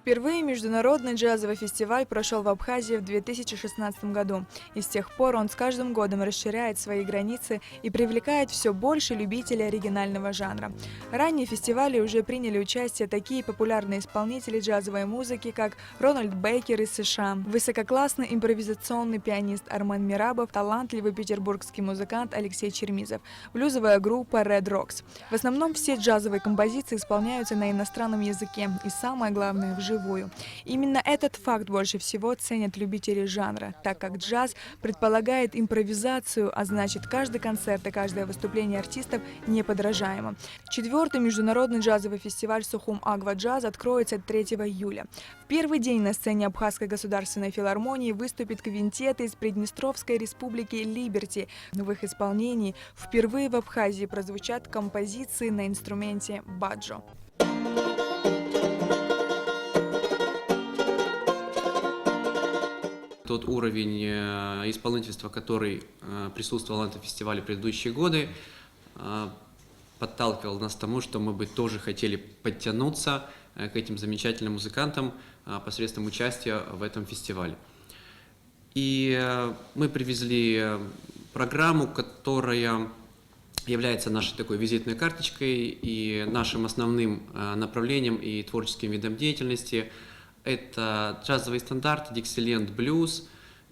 Впервые международный джазовый фестиваль прошел в Абхазии в 2016 году. И с тех пор он с каждым годом расширяет свои границы и привлекает все больше любителей оригинального жанра. Ранее в фестивале уже приняли участие такие популярные исполнители джазовой музыки, как Рональд Бейкер из США, высококлассный импровизационный пианист Армен Мирабов, талантливый петербургский музыкант Алексей Чермизов, блюзовая группа Red Rocks. В основном все джазовые композиции исполняются на иностранном языке и, самое главное, вживую. Именно этот факт больше всего ценят любители жанра, так как джаз предполагает импровизацию, а значит, каждый концерт и каждое выступление артистов неподражаемо. 4-й международный джазовый фестиваль «Сухум Агва Джаз» откроется 3 июля. В первый день на сцене Абхазской государственной филармонии выступит квинтет из Приднестровской республики Либерти. В их исполнении впервые в Абхазии прозвучат композиции на инструменте баджо. Тот уровень исполнительства, который присутствовал на этом фестивале в предыдущие годы, подталкивал нас к тому, что мы бы тоже хотели подтянуться к этим замечательным музыкантам посредством участия в этом фестивале. И мы привезли программу, которая является нашей такой визитной карточкой и нашим основным направлением и творческим видом деятельности. Это джазовый стандарт, диксиленд, блюз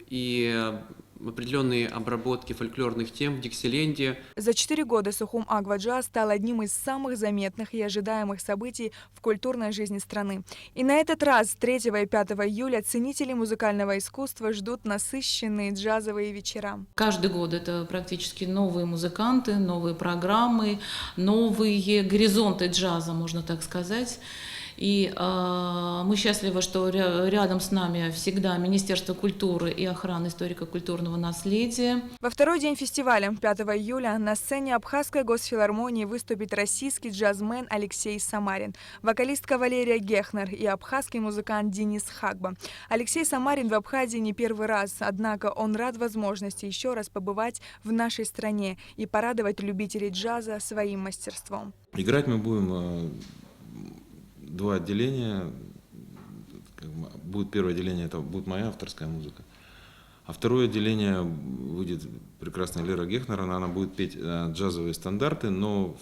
и определенные обработки фольклорных тем в диксиленде. За 4 года Сухум Агва Джаз стал одним из самых заметных и ожидаемых событий в культурной жизни страны. И на этот раз 3 и 5 июля ценители музыкального искусства ждут насыщенные джазовые вечера. Каждый год это практически новые музыканты, новые программы, новые горизонты джаза, можно так сказать. И мы счастливы, что рядом с нами всегда Министерство культуры и охраны историко-культурного наследия. Во второй день фестиваля, 5 июля, на сцене Абхазской госфилармонии выступит российский джазмен Алексей Самарин, вокалистка Валерия Гехнер и абхазский музыкант Денис Хагба. Алексей Самарин в Абхазии не первый раз, однако он рад возможности еще раз побывать в нашей стране и порадовать любителей джаза своим мастерством. Играть мы будем 2 отделения. Будет первое отделение, это будет моя авторская музыка. А второе отделение будет прекрасная Лера Гехнер, она будет петь джазовые стандарты, но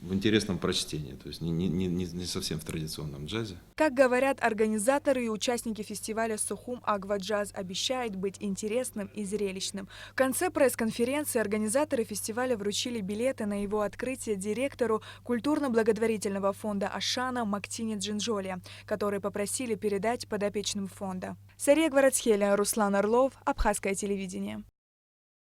в интересном прочтении, то есть не совсем в традиционном джазе. Как говорят организаторы и участники фестиваля «Сухум Агва Джаз», обещает быть интересным и зрелищным. В конце пресс-конференции организаторы фестиваля вручили билеты на его открытие директору культурно-благотворительного фонда «Ашана» Мактине Джинджолия, которые попросили передать подопечным фонда. Сария Гварацхеля, Руслан Орлов, Абхазское телевидение.